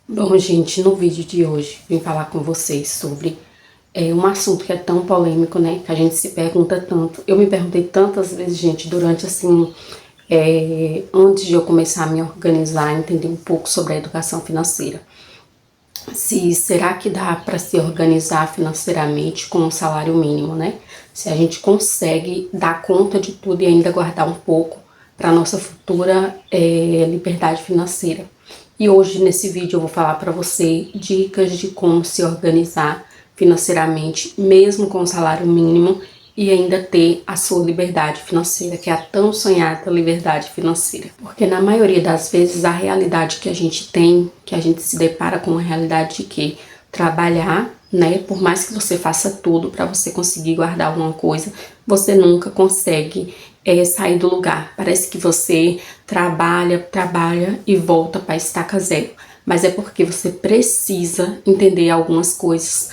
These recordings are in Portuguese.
Bom, gente, no vídeo de hoje vim falar com vocês sobre um assunto que é tão polêmico, né? Que a gente se pergunta tanto. Eu me perguntei tantas vezes, gente, durante assim, antes de eu começar a me organizar, entender um pouco sobre a educação financeira. Se será que dá para se organizar financeiramente com um salário mínimo, né? Se a gente consegue dar conta de tudo e ainda guardar um pouco para nossa futura liberdade financeira. E hoje nesse vídeo eu vou falar para você dicas de como se organizar financeiramente, mesmo com o salário mínimo, e ainda ter a sua liberdade financeira, que é a tão sonhada liberdade financeira. Porque na maioria das vezes a realidade que a gente tem, que a gente se depara com a realidade de que trabalhar, né, por mais que você faça tudo para você conseguir guardar alguma coisa, você nunca consegue sair do lugar. Parece que você trabalha e volta para a estaca zero. Mas é porque você precisa entender algumas coisas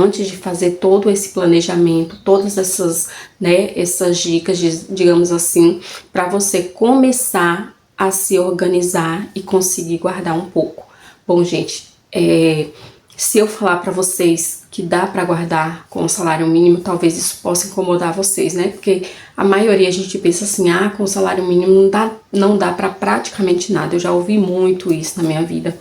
antes de fazer todo esse planejamento, todas essas, né, essas dicas, digamos assim, para você começar a se organizar e conseguir guardar um pouco. Bom, gente, se eu falar para vocês que dá para guardar com o salário mínimo, talvez isso possa incomodar vocês, né? Porque a maioria a gente pensa assim, com o salário mínimo não dá para praticamente nada. Eu já ouvi muito isso na minha vida,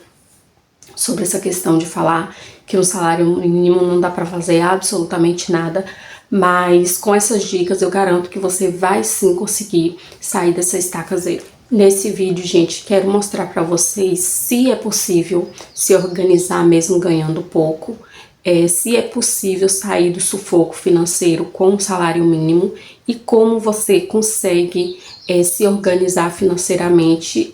sobre essa questão de falar que o salário mínimo não dá para fazer absolutamente nada, mas com essas dicas eu garanto que você vai sim conseguir sair dessa estaca zero. Nesse vídeo, gente, quero mostrar para vocês se é possível se organizar mesmo ganhando pouco, se é possível sair do sufoco financeiro com o salário mínimo e como você consegue se organizar financeiramente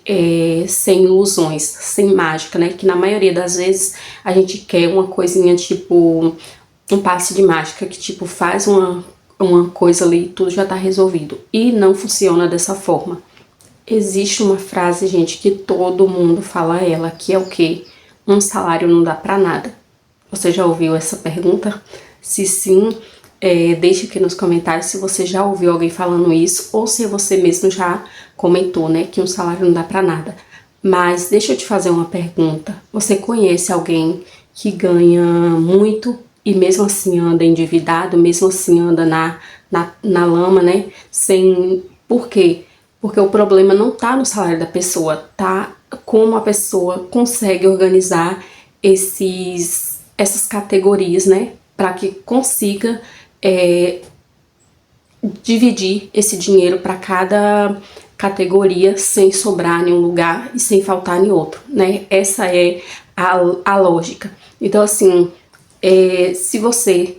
sem ilusões, sem mágica, né? Que na maioria das vezes a gente quer uma coisinha tipo um passe de mágica que tipo faz uma coisa ali e tudo já tá resolvido. E não funciona dessa forma. Existe uma frase, gente, que todo mundo fala ela, que é o quê? Um salário não dá pra nada. Você já ouviu essa pergunta? Se sim, deixe aqui nos comentários se você já ouviu alguém falando isso ou se você mesmo já comentou, né, que um salário não dá pra nada. Mas deixa eu te fazer uma pergunta. Você conhece alguém que ganha muito e mesmo assim anda endividado, mesmo assim anda na lama, né? Por quê? Porque o problema não tá no salário da pessoa, tá como a pessoa consegue organizar essas categorias, né? Para que consiga dividir esse dinheiro para cada categoria sem sobrar em um lugar e sem faltar em outro, né? Essa é a lógica. Então, assim, se você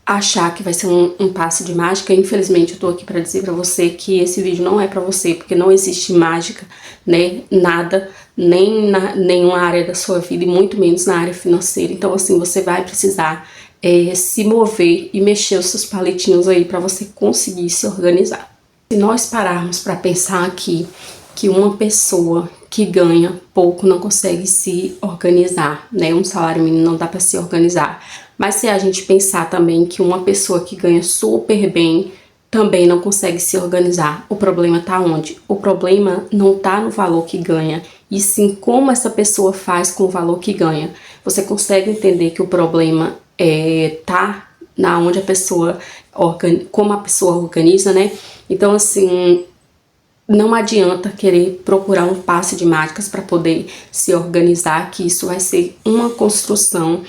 achar que vai ser um passe de mágica, infelizmente eu tô aqui para dizer para você que esse vídeo não é para você, porque não existe mágica, né, nada, nem na nenhuma área da sua vida e muito menos na área financeira. Então assim, você vai precisar se mover e mexer os seus palitinhos aí para você conseguir se organizar. Se nós pararmos para pensar aqui que uma pessoa que ganha pouco não consegue se organizar, né? Um salário mínimo não dá para se organizar. Mas se a gente pensar também que uma pessoa que ganha super bem também não consegue se organizar, o problema tá onde? O problema não tá no valor que ganha, e sim como essa pessoa faz com o valor que ganha. Você consegue entender que o problema tá na onde a pessoa como a pessoa organiza, né? Então assim, não adianta querer procurar um passe de mágicas para poder se organizar, que isso vai ser uma construção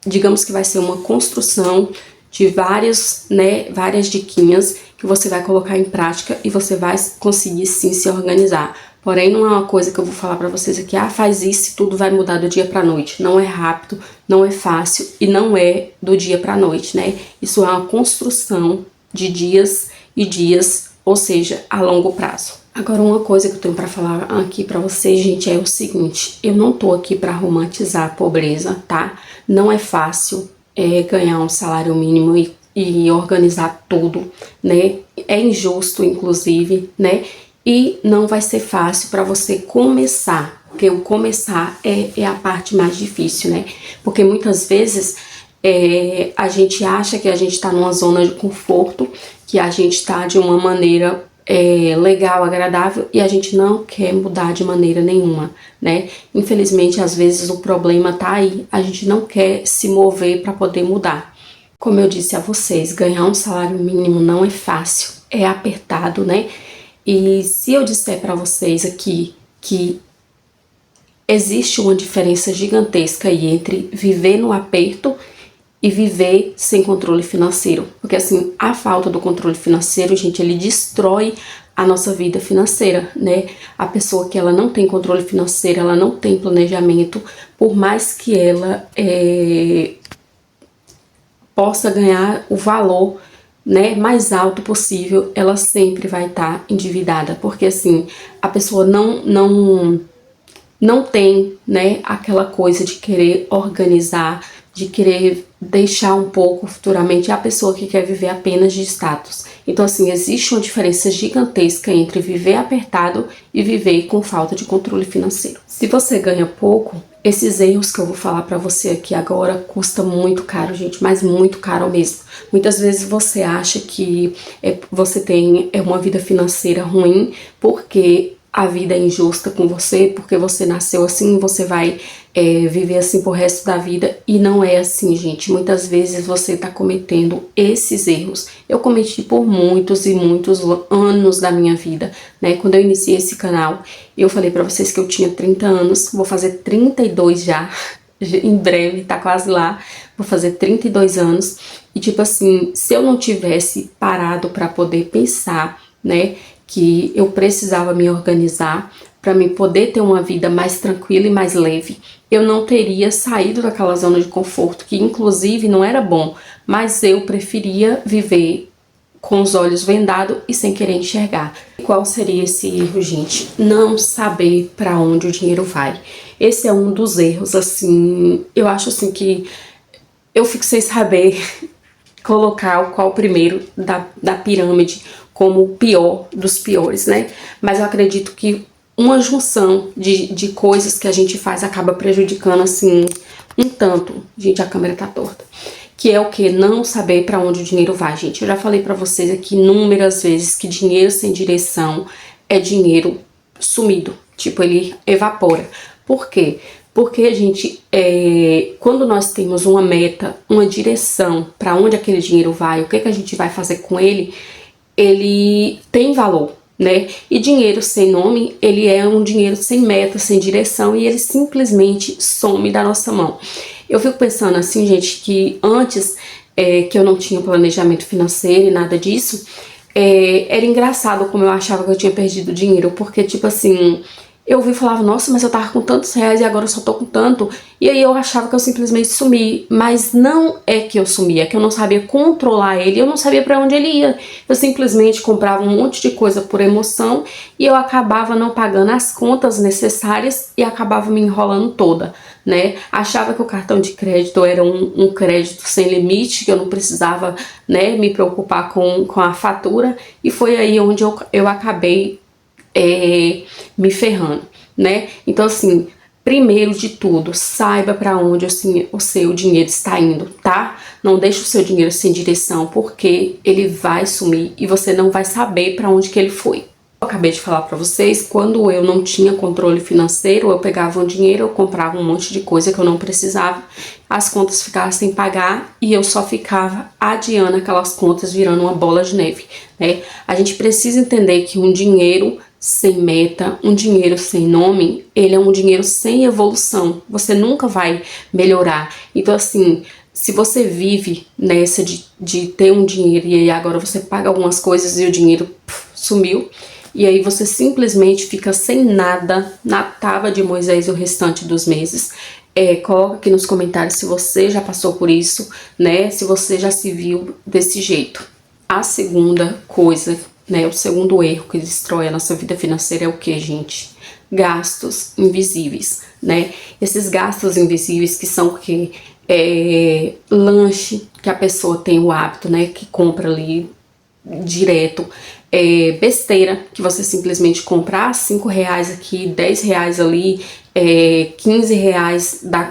digamos que vai ser uma construção de várias diquinhas que você vai colocar em prática e você vai conseguir sim se organizar. Porém, não é uma coisa que eu vou falar para vocês aqui, faz isso e tudo vai mudar do dia pra noite. Não é rápido, não é fácil e não é do dia pra noite, né? Isso é uma construção de dias e dias, ou seja, a longo prazo. Agora, uma coisa que eu tenho para falar aqui para vocês, gente, é o seguinte: eu não tô aqui para romantizar a pobreza, tá? Não é fácil ganhar um salário mínimo e organizar tudo, né? É injusto, inclusive, né? E não vai ser fácil para você começar, porque o começar é a parte mais difícil, né? Porque muitas vezes a gente acha que a gente tá numa zona de conforto, que a gente tá de uma maneira legal, agradável, e a gente não quer mudar de maneira nenhuma, né? Infelizmente, às vezes o problema tá aí, a gente não quer se mover para poder mudar. Como eu disse a vocês, ganhar um salário mínimo não é fácil, é apertado, né? E se eu disser para vocês aqui que existe uma diferença gigantesca aí entre viver no aperto e viver sem controle financeiro. Porque assim, a falta do controle financeiro, gente, ele destrói a nossa vida financeira, né? A pessoa que ela não tem controle financeiro, ela não tem planejamento, por mais que ela possa ganhar o valor, né, mais alto possível, ela sempre vai estar endividada, porque assim, a pessoa não tem, né, aquela coisa de querer organizar, de querer deixar um pouco futuramente, a pessoa que quer viver apenas de status. Então assim, existe uma diferença gigantesca entre viver apertado e viver com falta de controle financeiro. Se você ganha pouco, esses erros que eu vou falar pra você aqui agora custa muito caro, gente, mas muito caro mesmo. Muitas vezes você acha que você tem uma vida financeira ruim porque a vida é injusta com você, porque você nasceu assim, você vai viver assim pro resto da vida, e não é assim, gente. Muitas vezes você tá cometendo esses erros. Eu cometi por muitos e muitos anos da minha vida, né? Quando eu iniciei esse canal, eu falei pra vocês que eu tinha 30 anos, vou fazer 32 já, em breve, tá quase lá, vou fazer 32 anos, e tipo assim, se eu não tivesse parado pra poder pensar, né, que eu precisava me organizar para me poder ter uma vida mais tranquila e mais leve, eu não teria saído daquela zona de conforto, que inclusive não era bom, mas eu preferia viver com os olhos vendados e sem querer enxergar. Qual seria esse erro, gente? Não saber para onde o dinheiro vai. Esse é um dos erros, assim, eu acho assim que eu fico sem saber colocar qual o primeiro da pirâmide como o pior dos piores, né? Mas eu acredito que uma junção de coisas que a gente faz acaba prejudicando, assim, um tanto. Gente, a câmera tá torta. Que é o que? Não saber pra onde o dinheiro vai, gente. Eu já falei pra vocês aqui inúmeras vezes que dinheiro sem direção é dinheiro sumido. Tipo, ele evapora. Por quê? Porque, gente, quando nós temos uma meta, uma direção para onde aquele dinheiro vai, o que a gente vai fazer com ele, ele tem valor, né? E dinheiro sem nome, ele é um dinheiro sem meta, sem direção, e ele simplesmente some da nossa mão. Eu fico pensando assim, gente, que antes que eu não tinha planejamento financeiro e nada disso, era engraçado como eu achava que eu tinha perdido dinheiro, porque tipo assim, eu vi e falava, nossa, mas eu tava com tantos reais e agora eu só tô com tanto. E aí eu achava que eu simplesmente sumi. Mas não é que eu sumi, é que eu não sabia controlar ele, eu não sabia pra onde ele ia. Eu simplesmente comprava um monte de coisa por emoção e eu acabava não pagando as contas necessárias e acabava me enrolando toda, né? Achava que o cartão de crédito era um crédito sem limite, que eu não precisava, né, me preocupar com a fatura. E foi aí onde eu acabei me ferrando, né? Então assim, primeiro de tudo, saiba para onde o seu dinheiro está indo, tá? Não deixe o seu dinheiro sem direção, porque ele vai sumir e você não vai saber para onde que ele foi. Eu acabei de falar para vocês, quando eu não tinha controle financeiro, eu pegava um dinheiro, eu comprava um monte de coisa que eu não precisava, as contas ficavam sem pagar e eu só ficava adiando aquelas contas, virando uma bola de neve, né? A gente precisa entender que um dinheiro sem meta, um dinheiro sem nome, ele é um dinheiro sem evolução. Você nunca vai melhorar. Então assim, se você vive nessa de ter um dinheiro e aí agora você paga algumas coisas e o dinheiro sumiu, e aí você simplesmente fica sem nada na tábua de Moisés o restante dos meses. Coloca aqui nos comentários se você já passou por isso, né? Se você já se viu desse jeito. A segunda coisa, né, o segundo erro que destrói a nossa vida financeira é o que, gente? Gastos invisíveis, né? Esses gastos invisíveis que são o que? Lanche, que a pessoa tem o hábito, né, que compra ali direto, besteira, que você simplesmente compra 5 reais aqui, 10 reais ali, R$ 15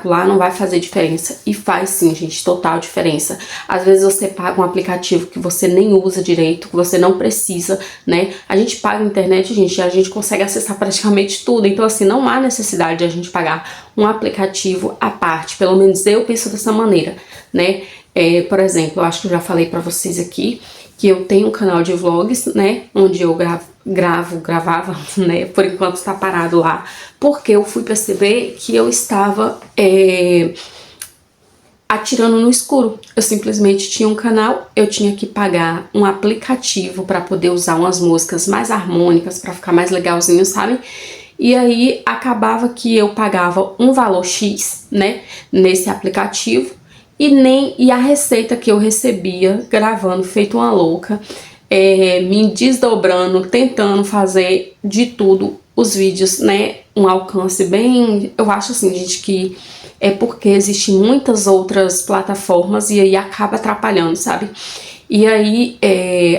lá não vai fazer diferença. E faz sim, gente, total diferença. Às vezes você paga um aplicativo que você nem usa direito, que você não precisa, né? A gente paga a internet, gente, e a gente consegue acessar praticamente tudo. Então, assim, não há necessidade de a gente pagar um aplicativo à parte. Pelo menos eu penso dessa maneira, né? Por exemplo, eu acho que eu já falei pra vocês aqui que eu tenho um canal de vlogs, né? Onde eu gravava, né? Por enquanto está parado lá, porque eu fui perceber que eu estava atirando no escuro. Eu simplesmente tinha um canal, eu tinha que pagar um aplicativo para poder usar umas músicas mais harmônicas, para ficar mais legalzinho, sabe? E aí acabava que eu pagava um valor X, né, nesse aplicativo, e a receita que eu recebia gravando feito uma louca, me desdobrando, tentando fazer de tudo os vídeos, né, um alcance bem, eu acho assim, gente, que é porque existem muitas outras plataformas e aí acaba atrapalhando, sabe? E aí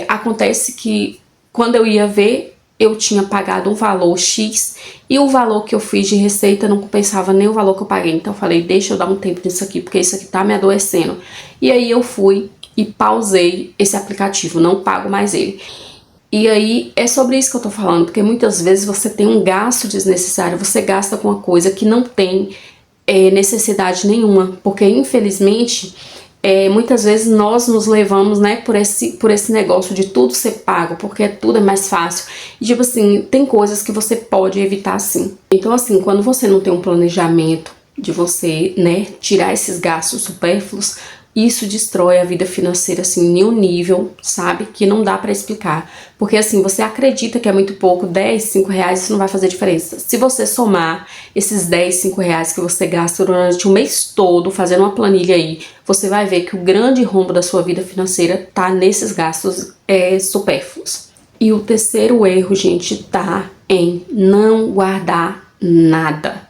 acontece que quando eu ia ver, eu tinha pagado um valor X e o valor que eu fiz de receita não compensava nem o valor que eu paguei. Então eu falei, deixa eu dar um tempo nisso aqui, porque isso aqui tá me adoecendo. E aí eu fui e pausei esse aplicativo, não pago mais ele. E aí é sobre isso que eu tô falando, porque muitas vezes você tem um gasto desnecessário, você gasta com uma coisa que não tem necessidade nenhuma, porque infelizmente muitas vezes nós nos levamos, né, por esse negócio de tudo ser pago, porque tudo é mais fácil. E tipo assim, tem coisas que você pode evitar sim. Então assim, quando você não tem um planejamento de você, né, tirar esses gastos supérfluos, isso destrói a vida financeira, assim, em um nível, sabe, que não dá pra explicar. Porque, assim, você acredita que é muito pouco, 10, 5 reais, isso não vai fazer diferença. Se você somar esses 10, 5 reais que você gasta durante o mês todo, fazendo uma planilha aí, você vai ver que o grande rombo da sua vida financeira tá nesses gastos supérfluos. E o terceiro erro, gente, tá em não guardar nada.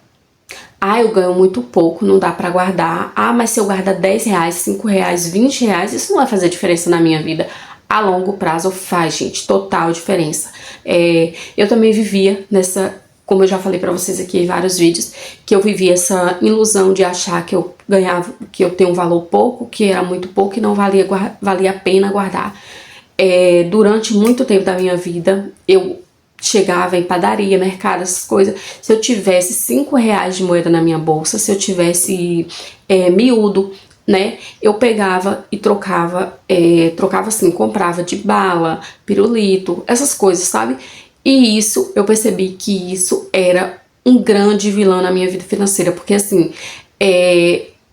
Ah, eu ganho muito pouco, não dá pra guardar. Ah, mas se eu guardar 10 reais, 5 reais, 20 reais, isso não vai fazer diferença na minha vida. A longo prazo faz, gente, total diferença. Eu também vivia nessa, como eu já falei pra vocês aqui em vários vídeos, que eu vivia essa ilusão de achar que eu ganhava, que eu tenho um valor pouco, que era muito pouco e não valia a pena guardar. Durante muito tempo da minha vida, eu chegava em padaria, mercado, essas coisas. Se eu tivesse 5 reais de moeda na minha bolsa, se eu tivesse miúdo, né, eu pegava e trocava assim, comprava de bala, pirulito, essas coisas, sabe? E isso, eu percebi que isso era um grande vilão na minha vida financeira, porque assim,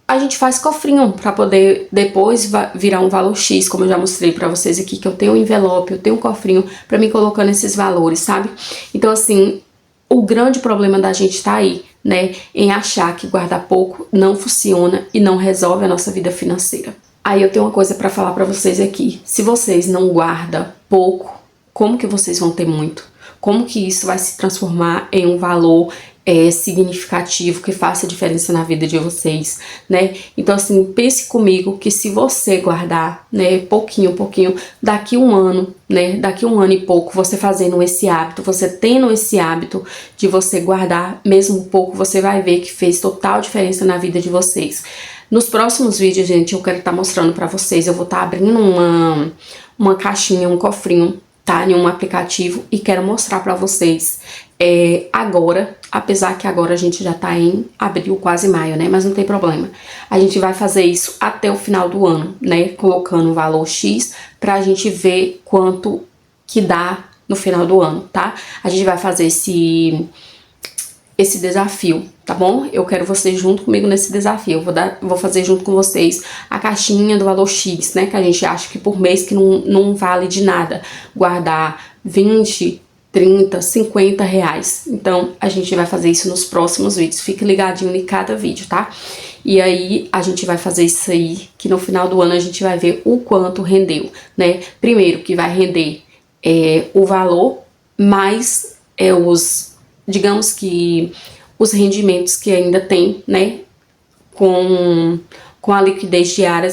a gente faz cofrinho pra poder depois virar um valor X, como eu já mostrei pra vocês aqui, que eu tenho um envelope, eu tenho um cofrinho pra mim colocando esses valores, sabe? Então assim, o grande problema da gente tá aí, né, em achar que guardar pouco não funciona e não resolve a nossa vida financeira. Aí eu tenho uma coisa pra falar pra vocês aqui, se vocês não guardam pouco, como que vocês vão ter muito? Como que isso vai se transformar em um valor significativo, que faça diferença na vida de vocês, né? Então assim, pense comigo que se você guardar, né, pouquinho, daqui um ano, né, daqui um ano e pouco, você fazendo esse hábito, você tendo esse hábito de você guardar mesmo pouco, você vai ver que fez total diferença na vida de vocês. Nos próximos vídeos, gente, eu quero estar mostrando pra vocês, eu vou estar abrindo uma caixinha, um cofrinho, tá, em um aplicativo, e quero mostrar pra vocês agora, apesar que agora a gente já tá em abril, quase maio, né, mas não tem problema. A gente vai fazer isso até o final do ano, né, colocando o valor X pra gente ver quanto que dá no final do ano, tá? A gente vai fazer esse desafio, tá bom? Eu quero vocês junto comigo nesse desafio. Eu vou fazer junto com vocês a caixinha do valor X, né? Que a gente acha que por mês que não vale de nada guardar 20, 30, 50 reais. Então, a gente vai fazer isso nos próximos vídeos. Fique ligadinho em cada vídeo, tá? E aí, a gente vai fazer isso aí, que no final do ano a gente vai ver o quanto rendeu, né? Primeiro, que vai render o valor, mais digamos que os rendimentos que ainda tem, né, com a liquidez diária,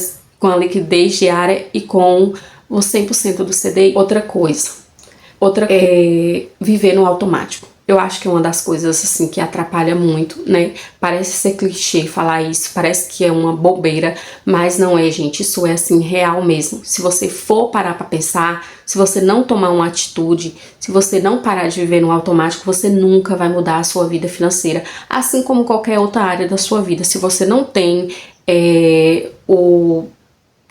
e com o 100% do CDI. Outra coisa, viver no automático. Eu acho que é uma das coisas, assim, que atrapalha muito, né? Parece ser clichê falar isso, parece que é uma bobeira, mas não é, gente. Isso é, assim, real mesmo. Se você for parar pra pensar, se você não tomar uma atitude, se você não parar de viver no automático, você nunca vai mudar a sua vida financeira. Assim como qualquer outra área da sua vida. Se você não tem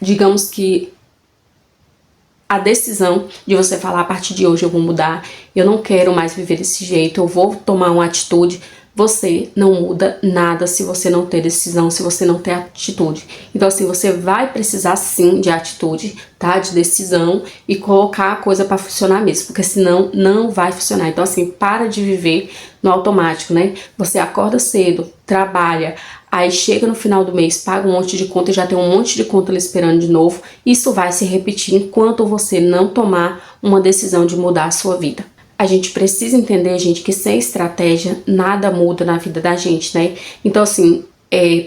digamos que a decisão de você falar, a partir de hoje eu vou mudar, eu não quero mais viver desse jeito, eu vou tomar uma atitude. Você não muda nada se você não ter decisão, se você não ter atitude. Então, assim, você vai precisar sim de atitude, tá? De decisão e colocar a coisa pra funcionar mesmo, porque senão não vai funcionar. Então, assim, para de viver no automático, né? Você acorda cedo, trabalha, aí chega no final do mês, paga um monte de conta e já tem um monte de conta ali esperando de novo. Isso vai se repetir enquanto você não tomar uma decisão de mudar a sua vida. A gente precisa entender, gente, que sem estratégia nada muda na vida da gente, né? Então, assim,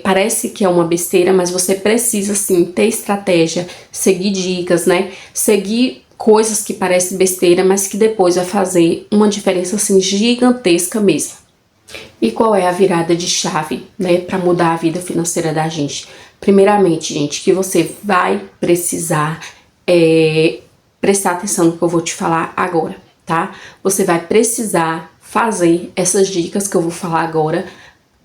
parece que é uma besteira, mas você precisa, sim, ter estratégia, seguir dicas, né? Seguir coisas que parecem besteira, mas que depois vai fazer uma diferença, assim, gigantesca mesmo. E qual é a virada de chave, né, para mudar a vida financeira da gente? Primeiramente, gente, que você vai precisar prestar atenção no que eu vou te falar agora, tá? Você vai precisar fazer essas dicas que eu vou falar agora,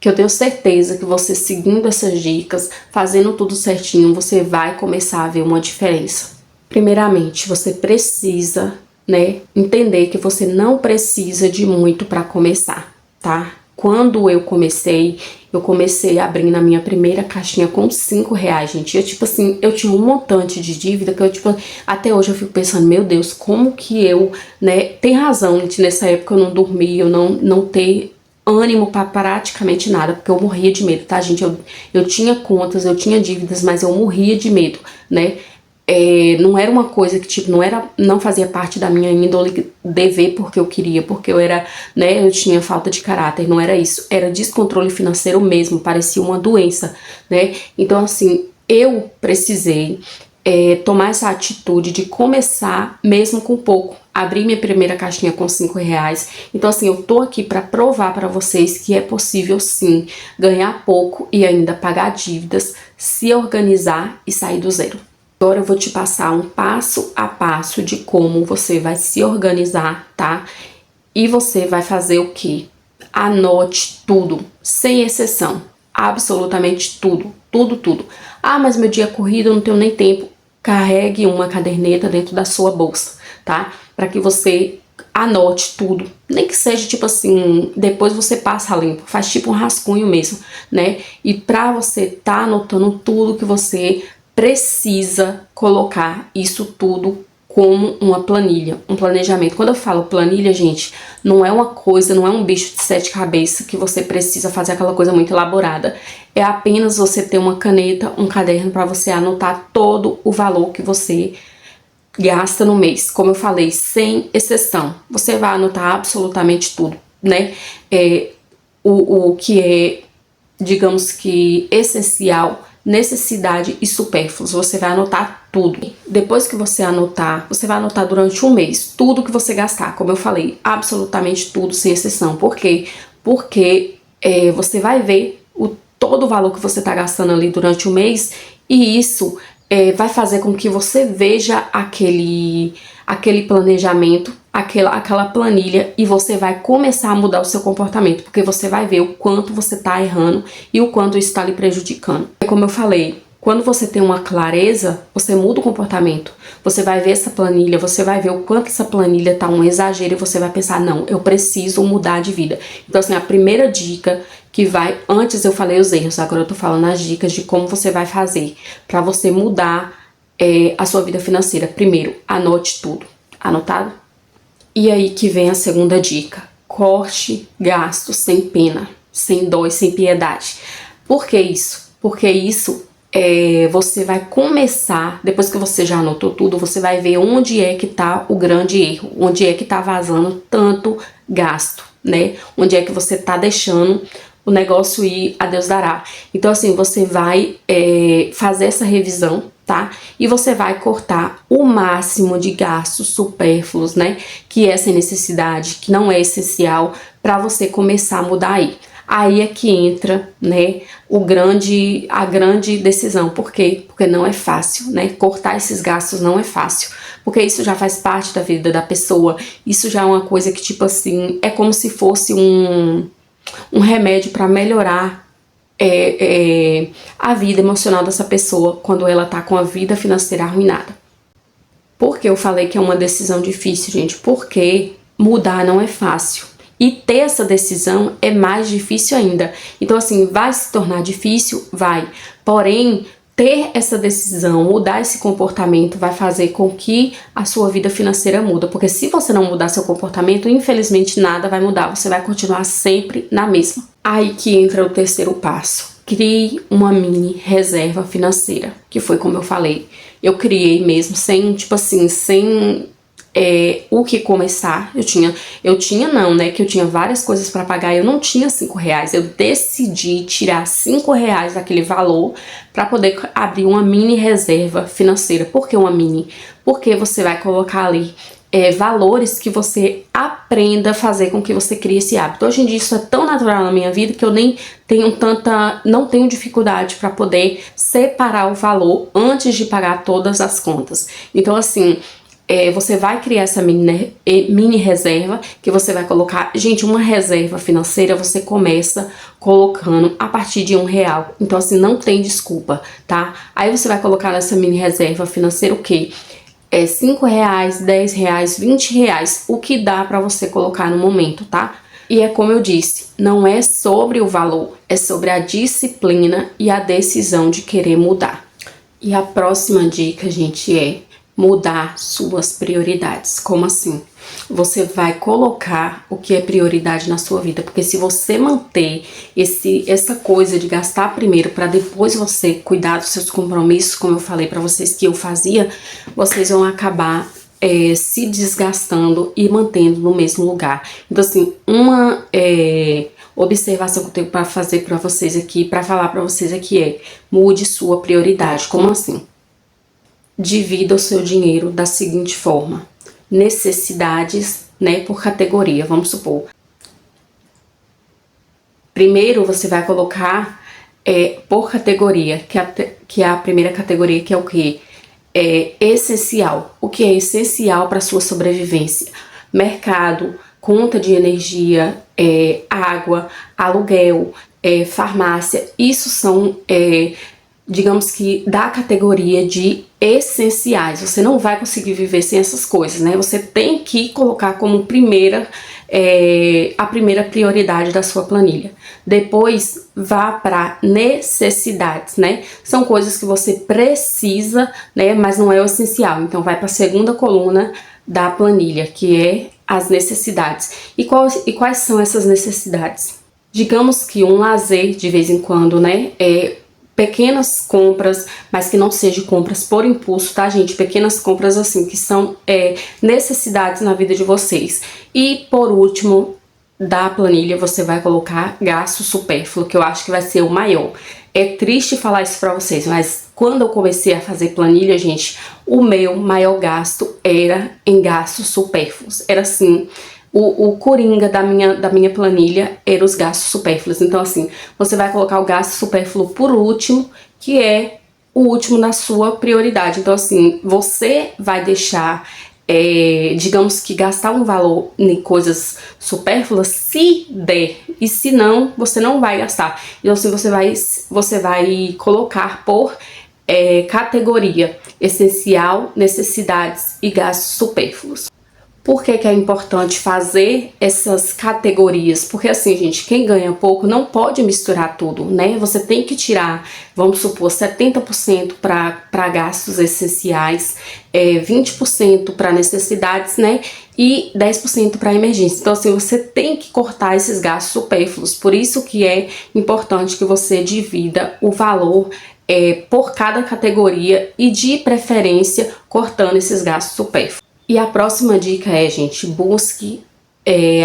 que eu tenho certeza que você seguindo essas dicas, fazendo tudo certinho, você vai começar a ver uma diferença. Primeiramente, você precisa, né, entender que você não precisa de muito para começar, tá? Quando eu comecei abrindo a minha primeira caixinha com R$5, gente. Eu, tipo assim, eu tinha um montante de dívida que eu, tipo, até hoje eu fico pensando, meu Deus, como que eu, né, tem razão, gente, nessa época eu não dormia, eu não ter ânimo para praticamente nada, porque eu morria de medo, tá, gente? Eu tinha contas, eu tinha dívidas, mas eu morria de medo, né? Não era uma coisa que, tipo, não fazia parte da minha índole dever porque eu queria, porque eu era, né, eu tinha falta de caráter, não era isso, era descontrole financeiro mesmo, parecia uma doença, né? Então, assim, eu precisei tomar essa atitude de começar mesmo com pouco, abrir minha primeira caixinha com R$5. Então, assim, eu tô aqui pra provar pra vocês que é possível, sim, ganhar pouco e ainda pagar dívidas, se organizar e sair do zero. Agora eu vou te passar um passo a passo de como você vai se organizar, tá? E você vai fazer o quê? Anote tudo, sem exceção, absolutamente tudo, tudo, tudo. Ah, mas meu dia é corrido, eu não tenho nem tempo. Carregue uma caderneta dentro da sua bolsa, tá? Para que você anote tudo, nem que seja tipo assim, depois você passa limpo, faz tipo um rascunho mesmo, né? E pra você tá anotando tudo que você precisa colocar isso tudo como uma planilha, um planejamento. Quando eu falo planilha, gente, não é uma coisa, não é um bicho de 7 cabeças que você precisa fazer aquela coisa muito elaborada. É apenas você ter uma caneta, um caderno para você anotar todo o valor que você gasta no mês. Como eu falei, sem exceção. Você vai anotar absolutamente tudo, né? O que é, digamos que, essencial, necessidade e supérfluos. Você vai anotar tudo. Depois que você anotar, você vai anotar durante um mês tudo que você gastar. Como eu falei, absolutamente tudo, sem exceção. Por quê? Porque você vai ver todo o valor que você está gastando ali durante o mês e isso vai fazer com que você veja aquele planejamento, aquela planilha e você vai começar a mudar o seu comportamento, porque você vai ver o quanto você tá errando e o quanto isso está lhe prejudicando. Como eu falei, quando você tem uma clareza, você muda o comportamento. Você vai ver essa planilha, você vai ver o quanto essa planilha tá um exagero e você vai pensar, não, eu preciso mudar de vida. Então, assim, a primeira dica que vai... Antes eu falei os erros, agora eu tô falando as dicas de como você vai fazer pra você mudar a sua vida financeira. Primeiro, anote tudo. Anotado? E aí que vem a segunda dica. Corte gastos sem pena, sem dó e sem piedade. Por que isso? Porque isso você vai começar, depois que você já anotou tudo, você vai ver onde é que tá o grande erro, onde é que tá vazando tanto gasto, né? Onde é que você tá deixando o negócio ir a Deus dará. Então, assim, você vai fazer essa revisão, tá? E você vai cortar o máximo de gastos supérfluos, né? Que é essa necessidade, que não é essencial, para você começar a mudar aí. Aí é que entra, né, a grande decisão. Por quê? Porque não é fácil, né? Cortar esses gastos não é fácil. Porque isso já faz parte da vida da pessoa. Isso já é uma coisa que, tipo assim, é como se fosse um remédio para melhorar a vida emocional dessa pessoa quando ela tá com a vida financeira arruinada. Por que eu falei que é uma decisão difícil, gente? Porque mudar não é fácil. E ter essa decisão é mais difícil ainda. Então, assim, vai se tornar difícil? Vai. Porém, ter essa decisão, mudar esse comportamento, vai fazer com que a sua vida financeira muda. Porque se você não mudar seu comportamento, infelizmente nada vai mudar. Você vai continuar sempre na mesma. Aí que entra o terceiro passo. Crie uma mini reserva financeira. Que foi como eu falei. Eu criei mesmo, sem, tipo assim, sem o que começar. Eu tinha não, né, que eu tinha várias coisas para pagar, eu não tinha R$5, eu decidi tirar R$5 daquele valor para poder abrir uma mini reserva financeira. Por que uma mini? Porque você vai colocar ali valores que você aprenda a fazer com que você crie esse hábito. Hoje em dia isso é tão natural na minha vida que eu nem tenho não tenho dificuldade para poder separar o valor antes de pagar todas as contas. Então, assim, você vai criar essa mini reserva que você vai colocar. Gente, uma reserva financeira você começa colocando a partir de R$1. Então, assim, não tem desculpa, tá? Aí você vai colocar nessa mini reserva financeira o quê? R$5, R$10, R$20, o que dá pra você colocar no momento, tá? E é como eu disse, não é sobre o valor, é sobre a disciplina e a decisão de querer mudar. E a próxima dica, gente, é mudar suas prioridades. Como assim? Você vai colocar o que é prioridade na sua vida, porque se você manter essa coisa de gastar primeiro para depois você cuidar dos seus compromissos, como eu falei para vocês que eu fazia, vocês vão acabar se desgastando e mantendo no mesmo lugar. Então, assim, uma observação que eu tenho para fazer para vocês aqui, para falar para vocês aqui mude sua prioridade. Como assim? Divida o seu dinheiro da seguinte forma: necessidades, né, por categoria. Vamos supor, primeiro você vai colocar por categoria, que é a primeira categoria, que é o que? Essencial. O que é essencial para sua sobrevivência? Mercado, conta de energia, água, aluguel, farmácia. Isso são digamos que da categoria de essenciais. Você não vai conseguir viver sem essas coisas, né? Você tem que colocar como a primeira prioridade da sua planilha. Depois vá para necessidades, né? São coisas que você precisa, né? Mas não é o essencial. Então vai para a segunda coluna da planilha, que é as necessidades. E quais são essas necessidades? Digamos que um lazer de vez em quando, né? Pequenas compras, mas que não sejam compras por impulso, tá, gente? Pequenas compras, assim, que são necessidades na vida de vocês. E, por último, da planilha, você vai colocar gasto supérfluo, que eu acho que vai ser o maior. É triste falar isso pra vocês, mas quando eu comecei a fazer planilha, gente, o meu maior gasto era em gastos supérfluos. Era assim... O coringa da minha planilha era os gastos supérfluos. Então, assim, você vai colocar o gasto supérfluo por último, que é o último na sua prioridade. Então, assim, você vai deixar, digamos que gastar um valor em coisas supérfluas, se der. E se não, você não vai gastar. Então, assim, você vai colocar por categoria: essencial, necessidades e gastos supérfluos. Por que é importante fazer essas categorias? Porque assim, gente, quem ganha pouco não pode misturar tudo, né? Você tem que tirar, vamos supor, 70% para gastos essenciais, 20% para necessidades, né? E 10% para emergência. Então, assim, você tem que cortar esses gastos supérfluos. Por isso que é importante que você divida o valor por cada categoria e, de preferência, cortando esses gastos supérfluos. E a próxima dica gente, busque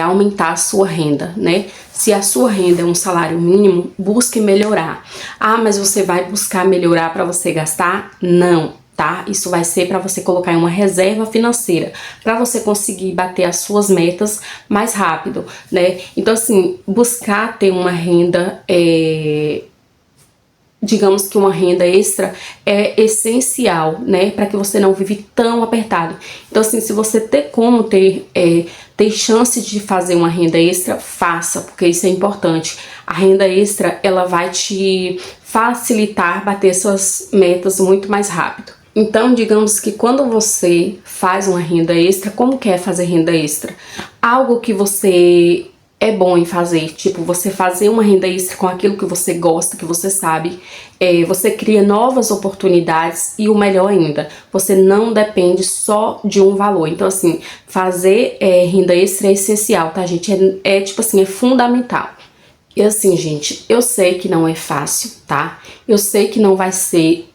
aumentar a sua renda, né? Se a sua renda é um salário mínimo, busque melhorar. Ah, mas você vai buscar melhorar para você gastar? Não, tá? Isso vai ser para você colocar em uma reserva financeira, para você conseguir bater as suas metas mais rápido, né? Então, assim, buscar ter uma renda, digamos que uma renda extra é essencial, né, para que você não vive tão apertado. Então, assim, se você ter como ter chance de fazer uma renda extra, faça, porque isso é importante. A renda extra, ela vai te facilitar bater suas metas muito mais rápido. Então, digamos que quando você faz uma renda extra, como que é fazer renda extra? Algo que você é bom em fazer, tipo, você fazer uma renda extra com aquilo que você gosta, que você sabe, você cria novas oportunidades e o melhor ainda, você não depende só de um valor. Então, assim, fazer renda extra é essencial, tá, gente? Tipo assim, é fundamental. E assim, gente, eu sei que não é fácil, tá? Eu sei que não vai ser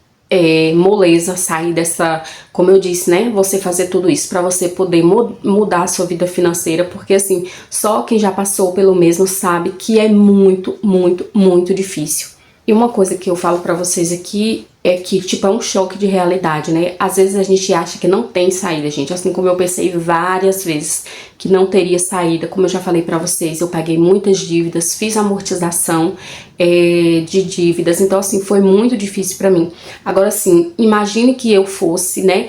moleza sair dessa, como eu disse, né, você fazer tudo isso para você poder mudar a sua vida financeira, porque assim, só quem já passou pelo mesmo sabe que é muito, muito, muito difícil. E uma coisa que eu falo pra vocês aqui é que, tipo, é um choque de realidade, né? Às vezes a gente acha que não tem saída, gente. Assim como eu pensei várias vezes que não teria saída, como eu já falei pra vocês, eu paguei muitas dívidas, fiz amortização de dívidas, então, assim, foi muito difícil pra mim. Agora, assim, imagine que eu fosse, né,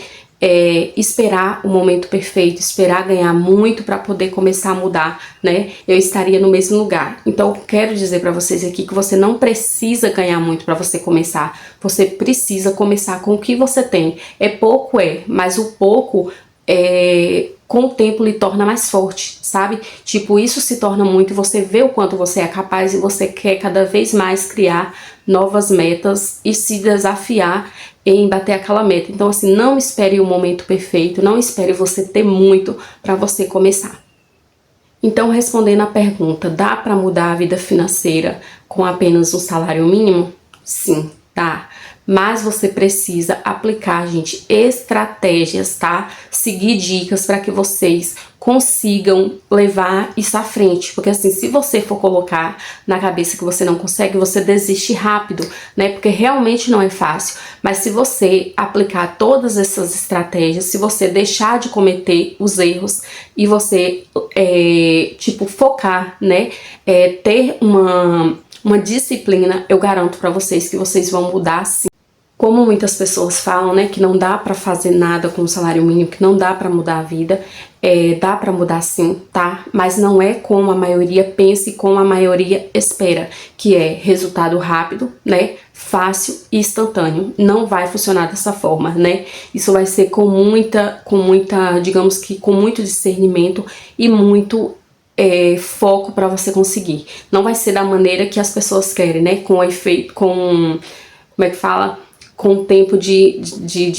esperar o momento perfeito, esperar ganhar muito para poder começar a mudar, né? Eu estaria no mesmo lugar. Então, eu quero dizer para vocês aqui que você não precisa ganhar muito para você começar. Você precisa começar com o que você tem. É pouco, mas o pouco com o tempo lhe torna mais forte, sabe? Tipo, isso se torna muito e você vê o quanto você é capaz e você quer cada vez mais criar novas metas e se desafiar em bater aquela meta. Então, assim, não espere o momento perfeito, não espere você ter muito para você começar. Então, respondendo a pergunta, dá para mudar a vida financeira com apenas um salário mínimo? Sim, dá. Mas você precisa aplicar, gente, estratégias, tá? Seguir dicas para que vocês consigam levar isso à frente. Porque assim, se você for colocar na cabeça que você não consegue, você desiste rápido, né? Porque realmente não é fácil. Mas se você aplicar todas essas estratégias, se você deixar de cometer os erros e você, tipo, focar, né? Ter uma disciplina, eu garanto para vocês que vocês vão mudar sim. Como muitas pessoas falam, né, que não dá pra fazer nada com o salário mínimo, que não dá pra mudar a vida, dá pra mudar sim, tá? Mas não é como a maioria pensa e como a maioria espera, que é resultado rápido, né, fácil e instantâneo. Não vai funcionar dessa forma, né? Isso vai ser com muita, digamos que com muito discernimento e muito foco pra você conseguir. Não vai ser da maneira que as pessoas querem, né, com efeito, como é que fala? Com tempo de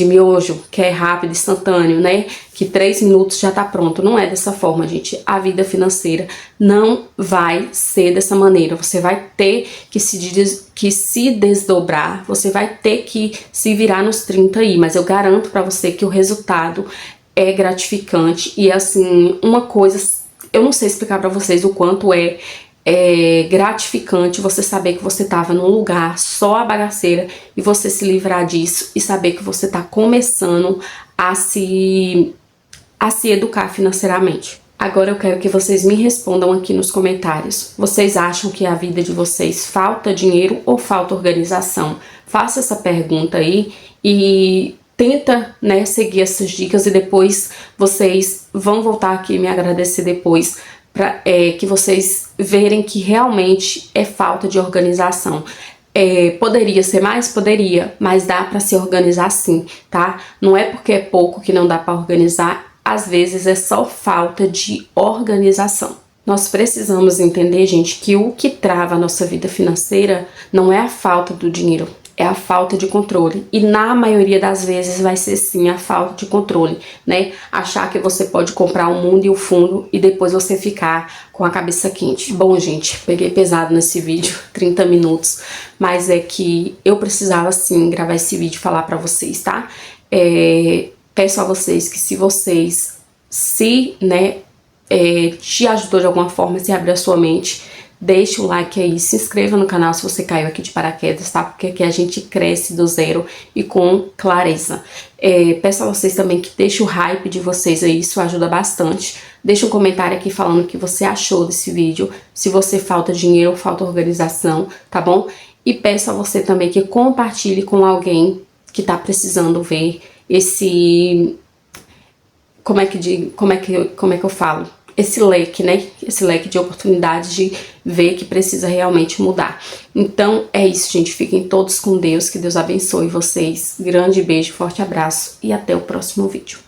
miojo, que é rápido, instantâneo, né? Que 3 minutos já tá pronto. Não é dessa forma, gente. A vida financeira não vai ser dessa maneira. Você vai ter que se desdobrar, você vai ter que se virar nos 30 aí. Mas eu garanto pra você que o resultado é gratificante. E assim, uma coisa, eu não sei explicar pra vocês o quanto é gratificante você saber que você estava num lugar só a bagaceira e você se livrar disso e saber que você está começando a se educar financeiramente. Agora eu quero que vocês me respondam aqui nos comentários. Vocês acham que a vida de vocês falta dinheiro ou falta organização? Faça essa pergunta aí e tenta, né, seguir essas dicas e depois vocês vão voltar aqui e me agradecer depois. Pra, que vocês verem que realmente é falta de organização. Poderia ser mais? Poderia, mas dá pra se organizar sim, tá? Não é porque é pouco que não dá pra organizar, às vezes é só falta de organização. Nós precisamos entender, gente, que o que trava a nossa vida financeira não é a falta do dinheiro, é a falta de controle. E na maioria das vezes vai ser sim a falta de controle, né? Achar que você pode comprar o mundo e o fundo e depois você ficar com a cabeça quente. Bom, gente, peguei pesado nesse vídeo, 30 minutos, mas é que eu precisava sim gravar esse vídeo e falar pra vocês, tá? Peço a vocês que se vocês né, te ajudou de alguma forma, se abriu a sua mente, deixa o like aí, se inscreva no canal se você caiu aqui de paraquedas, tá? Porque aqui a gente cresce do zero e com clareza. Peço a vocês também que deixem o hype de vocês aí, isso ajuda bastante. Deixa um comentário aqui falando o que você achou desse vídeo, se você falta dinheiro ou falta organização, tá bom? E peço a você também que compartilhe com alguém que tá precisando ver esse... Como é que eu falo? Esse leque, né? Esse leque de oportunidades de ver que precisa realmente mudar. Então, é isso, gente. Fiquem todos com Deus. Que Deus abençoe vocês. Grande beijo, forte abraço e até o próximo vídeo.